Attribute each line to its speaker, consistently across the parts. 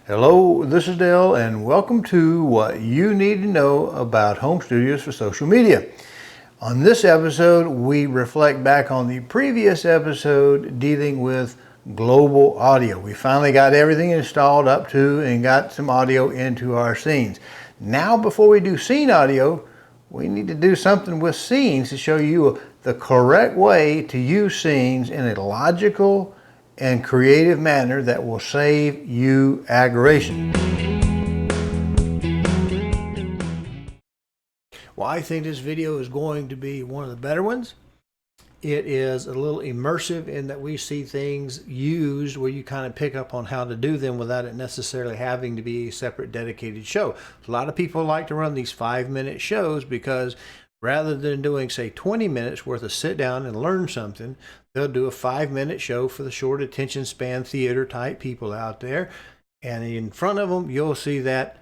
Speaker 1: Hello, this is Dale, and welcome to what you need to know about home studios for social media. On this episode, we reflect back on the previous episode dealing with global audio. We finally got everything installed up to and got some audio into our scenes. Now, before we do scene audio, we need to do something with scenes to show you the correct way to use scenes in a logical and creative manner that will save you aggravation. Well, I think this video is going to be one of the better ones. It is a little immersive in that we see things used where you kind of pick up on how to do them without it necessarily having to be a separate dedicated show. A lot of people like to run these 5-minute shows because rather than doing, say, 20 minutes worth of sit down and learn something, they'll do a 5-minute show for the short attention span theater type people out there. And in front of them, you'll see that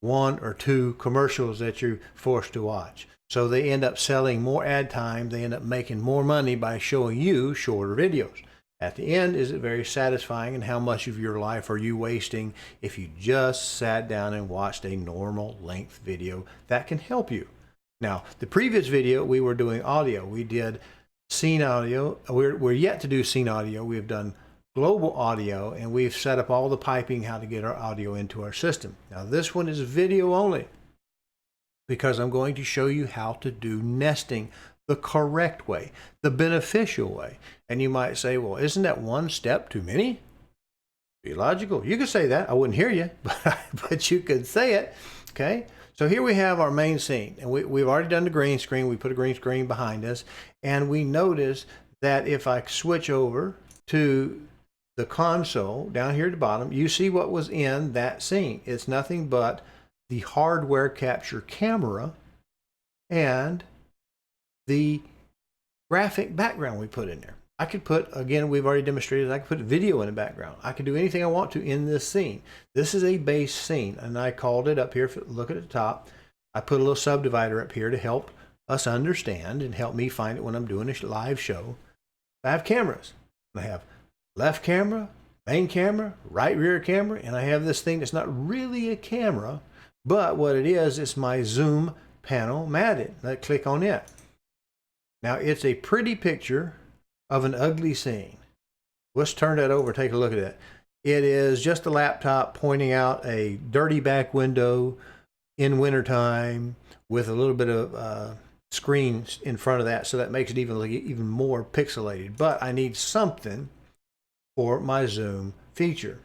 Speaker 1: 1 or 2 commercials that you're forced to watch. So they end up selling more ad time. They end up making more money by showing you shorter videos. At the end, is it very satisfying, and how much of your life are you wasting if you just sat down and watched a normal length video that can help you? Now, the previous video, we were doing audio. We did scene audio. We're yet to do scene audio. We've done global audio, and we've set up all the piping, how to get our audio into our system. Now, this one is video only because I'm going to show you how to do nesting the correct way, the beneficial way. And you might say, well, isn't that one step too many? Be logical. You could say that. I wouldn't hear you, but you could say it. Okay. So here we have our main scene, and we've already done the green screen. We put a green screen behind us, and we notice that if I switch over to the console down here at the bottom, you see what was in that scene. It's nothing but the hardware capture camera and the graphic background we put in there. I could put, again, we've already demonstrated, I could put video in the background. I could do anything I want to in this scene. This is a base scene, and I called it up here. Look at the top. I put a little subdivider up here to help us understand and help me find it when I'm doing a live show. I have cameras. I have left camera, main camera, right rear camera, and I have this thing that's not really a camera, but what it is, it's my zoom panel matted. Let's click on it. Now, it's a pretty picture of an ugly scene. Let's turn that over, take a look at it. It is just a laptop pointing out a dirty back window in wintertime with a little bit of screen in front of that, so that makes it even more pixelated. But I need something for my zoom feature.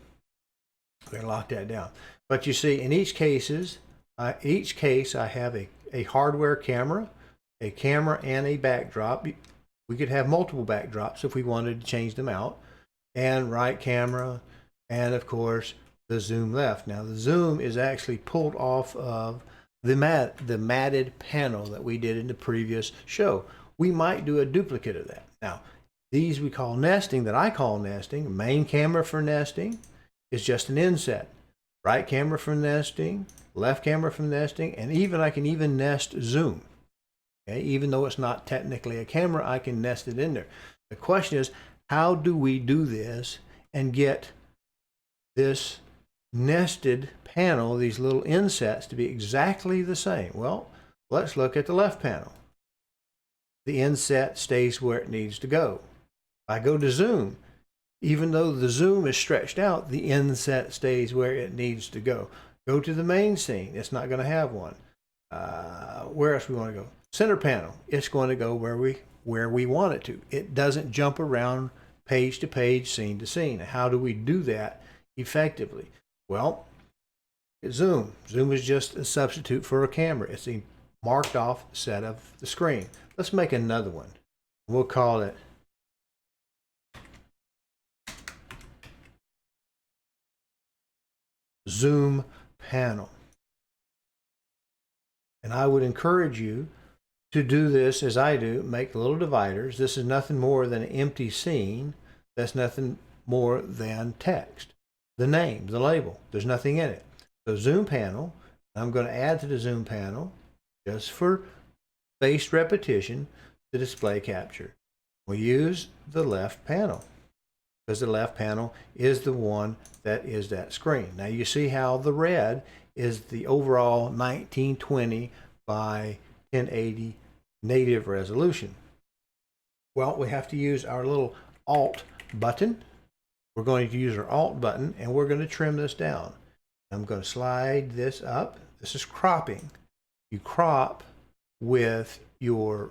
Speaker 1: We're going to lock that down. But you see, in each case I have a hardware camera, a camera and a backdrop. We could have multiple backdrops if we wanted to change them out, and right camera, and of course the zoom left. Now the zoom is actually pulled off of the matted panel that we did in the previous show. We might do a duplicate of that. Now these we call nesting, that I call nesting. Main camera for nesting is just an inset. Right camera for nesting, left camera for nesting, and I can even nest zoom. Okay, even though it's not technically a camera, I can nest it in there. The question is, how do we do this and get this nested panel, these little insets, to be exactly the same? Well, let's look at the left panel. The inset stays where it needs to go. If I go to zoom, even though the zoom is stretched out, the inset stays where it needs to go. Go to the main scene. It's not going to have one. Where else we want to go? Center panel. It's going to go where we want it to. It doesn't jump around page to page, scene to scene. How do we do that effectively? Well, zoom. Zoom is just a substitute for a camera. It's a marked off set of the screen. Let's make another one. We'll call it zoom panel. And I would encourage you to do this as I do. Make little dividers. This is nothing more than an empty scene. That's nothing more than text. The name, the label. There's nothing in it. So zoom panel. I'm going to add to the zoom panel, just for spaced repetition, the display capture. We use the left panel. because the left panel is the one that is that screen. Now you see how the red is the overall 1920 by 1080 native resolution. Well, we have to use our little Alt button. We're going to use our Alt button, and we're going to trim this down. I'm going to slide this up. This is cropping. You crop with your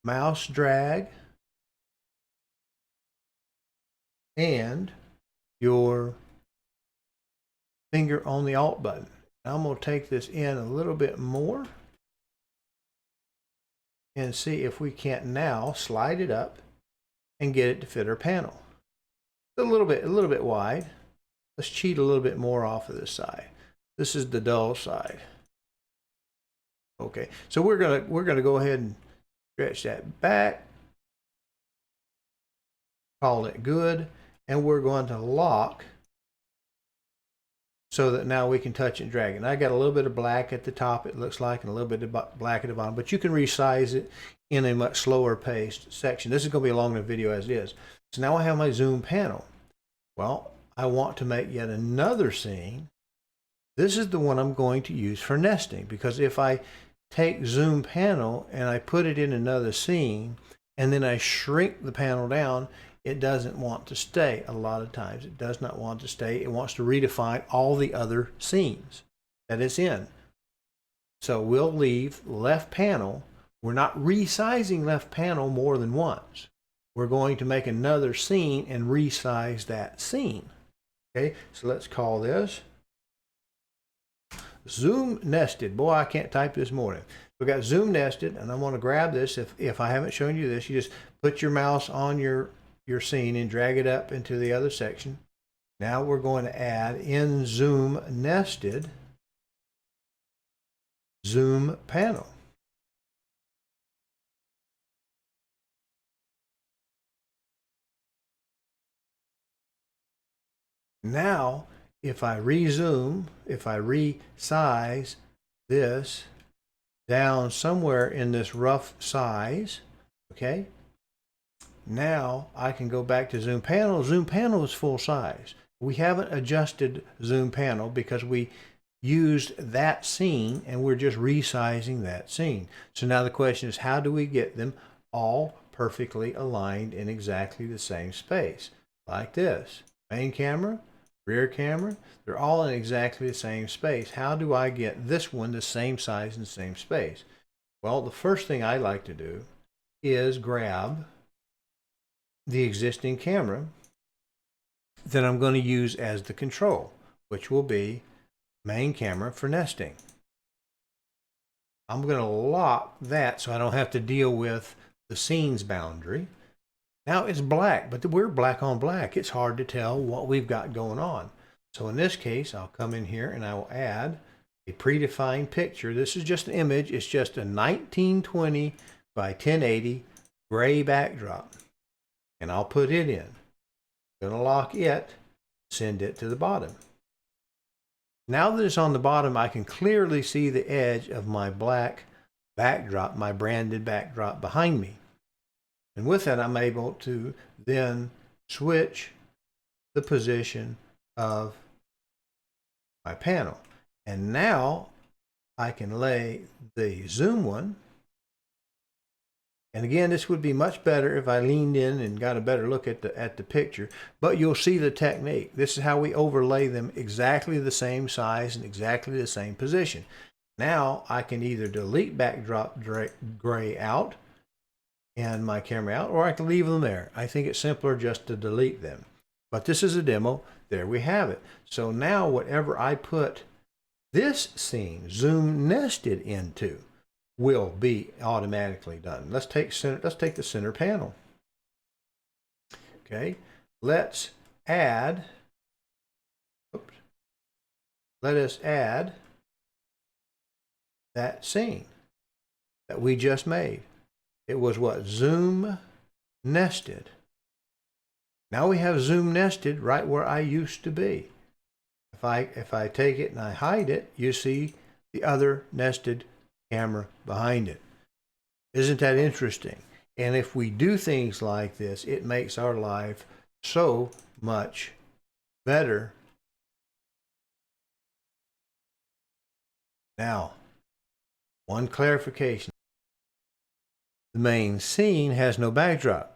Speaker 1: mouse drag and your finger on the Alt button. I'm going to take this in a little bit more and see if we can't now slide it up and get it to fit our panel. It's a little bit wide. Let's cheat a little bit more off of this side. This is the dull side. Okay, so we're gonna go ahead and stretch that back. Call it good, and we're going to lock so that now we can touch and drag it. And I got a little bit of black at the top, it looks like, and a little bit of black at the bottom, but you can resize it in a much slower paced section. This is going to be a long enough video as it is. So now I have my zoom panel. Well, I want to make yet another scene. This is the one I'm going to use for nesting, because if I take zoom panel and I put it in another scene and then I shrink the panel down, it doesn't want to stay. A lot of times it does not want to stay. It wants to redefine all the other scenes that it's in. So we'll leave left panel. We're not resizing left panel more than once. We're going to make another scene and resize that scene. Okay, so let's call this Zoom Nested. Boy, I can't type this morning. We got Zoom Nested, and I'm going to grab this. If I haven't shown you this, you just put your mouse on your scene and drag it up into the other section. Now we're going to add in Zoom Nested Zoom Panel. Now, if I rezoom, if I resize this down somewhere in this rough size, okay, now I can go back to zoom panel. Zoom panel is full size. We haven't adjusted zoom panel because we used that scene and we're just resizing that scene. So now the question is, how do we get them all perfectly aligned in exactly the same space? Like this. Main camera, rear camera, they're all in exactly the same space. How do I get this one the same size and same space? Well, the first thing I like to do is grab the existing camera that I'm going to use as the control, which will be main camera for nesting. I'm going to lock that so I don't have to deal with the scenes boundary. Now it's black, but we're black on black. It's hard to tell what we've got going on. So in this case, I'll come in here and I will add a predefined picture. This is just an image. It's just a 1920 by 1080 gray backdrop. And I'll put it in. I'm going to lock it, send it to the bottom. Now that it's on the bottom, I can clearly see the edge of my black backdrop, my branded backdrop behind me. And with that, I'm able to then switch the position of my panel. And now I can lay the zoom one. And again, this would be much better if I leaned in and got a better look at the picture, but you'll see the technique. This is how we overlay them exactly the same size and exactly the same position. Now I can either delete backdrop gray out and my camera out, or I can leave them there. I think it's simpler just to delete them. But this is a demo. There we have it. So now whatever I put this scene zoom nested into will be automatically done. Let's take the center panel. Okay, let's add. Oops. Let us add that scene that we just made. It was what? Zoom nested. Now we have zoom nested right where I used to be. If I take it and I hide it, you see the other nested camera behind it. Isn't that interesting? And if we do things like this, it makes our life so much better. Now, one clarification. The main scene has no backdrop.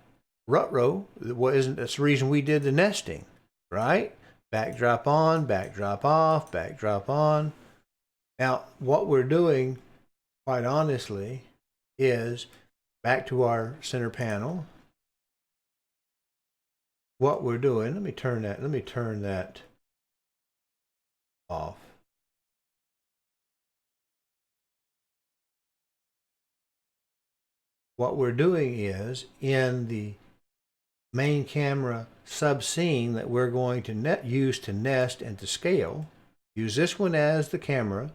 Speaker 1: Rut-row, that's the reason we did the nesting, right? Backdrop on, backdrop off, backdrop on. Now, what we're doing, quite honestly, is back to our center panel. What we're doing, let me turn that off. What we're doing is in the main camera sub scene that we're going to use to nest and to scale, use this one as the camera,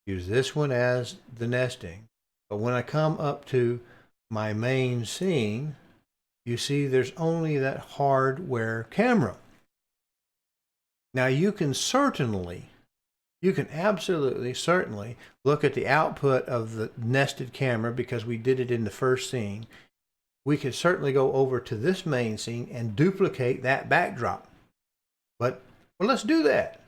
Speaker 1: use this one as the nesting. But when I come up to my main scene, you see there's only that hardware camera. Now you can absolutely, certainly look at the output of the nested camera because we did it in the first scene. We could certainly go over to this main scene and duplicate that backdrop. Well, let's do that.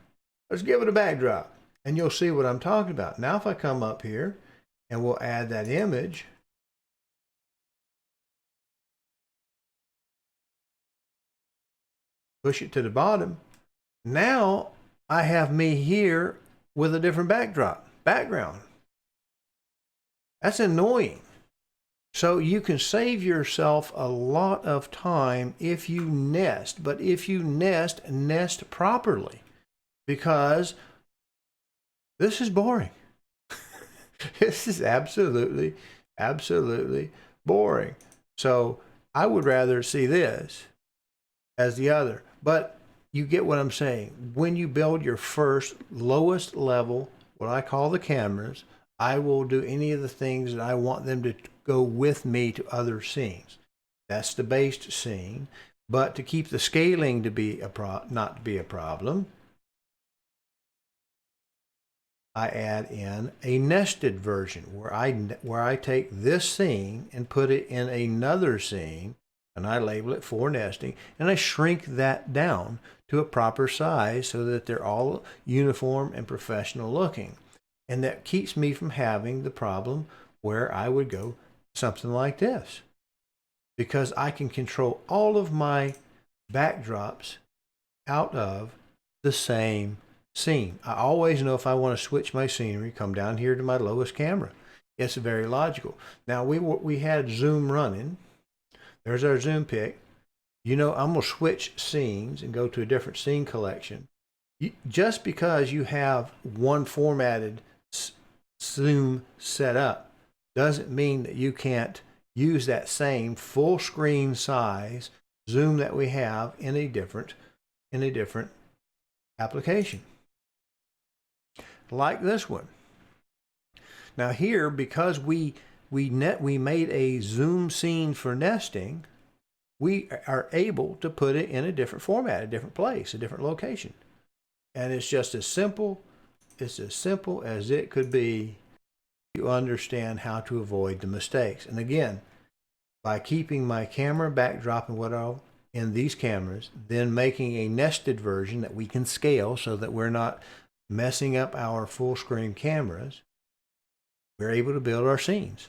Speaker 1: Let's give it a backdrop and you'll see what I'm talking about. Now if I come up here and we'll add that image, push it to the bottom. Now I have me here with a different background. That's annoying. So you can save yourself a lot of time if you nest, but if you nest properly, because this is boring. This is absolutely boring. So I would rather see this as the other, but you get what I'm saying. When you build your first lowest level, what I call the cameras, I will do any of the things that I want them to go with me to other scenes. That's the based scene. But to keep the scaling to be not to be a problem, I add in a nested version where I take this scene and put it in another scene, and I label it for nesting, and I shrink that down to a proper size so that they're all uniform and professional looking. And that keeps me from having the problem where I would go something like this, because I can control all of my backdrops out of the same scene. I always know if I want to switch my scenery, come down here to my lowest camera. It's very logical. Now we had zoom running. There's our zoom pick. You know, I'm going to switch scenes and go to a different scene collection. Just because you have one formatted zoom set up doesn't mean that you can't use that same full screen size zoom that we have in a different application. Like this one. Now here, because we made a zoom scene for nesting, we are able to put it in a different format, a different place, a different location. And it's just as simple, it's as simple as it could be. You understand how to avoid the mistakes. And again, by keeping my camera backdrop and whatever in these cameras, then making a nested version that we can scale so that we're not messing up our full screen cameras, we're able to build our scenes.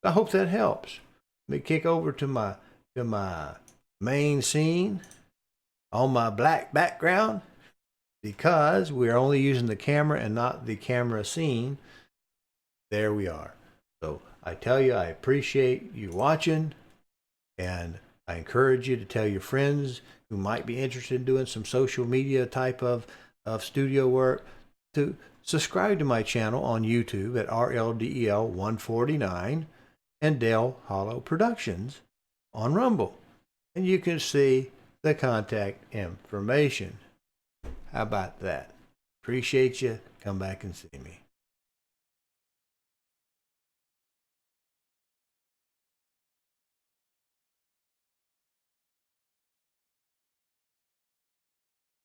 Speaker 1: I hope that helps. Let me kick over to my main scene on my black background, because we're only using the camera and not the camera scene. There we are. So I tell you, I appreciate you watching, and I encourage you to tell your friends who might be interested in doing some social media type of studio work to subscribe to my channel on YouTube at RLDEL149 and Dale Hollow Productions on Rumble. And you can see the contact information. How about that? Appreciate you. Come back and see me.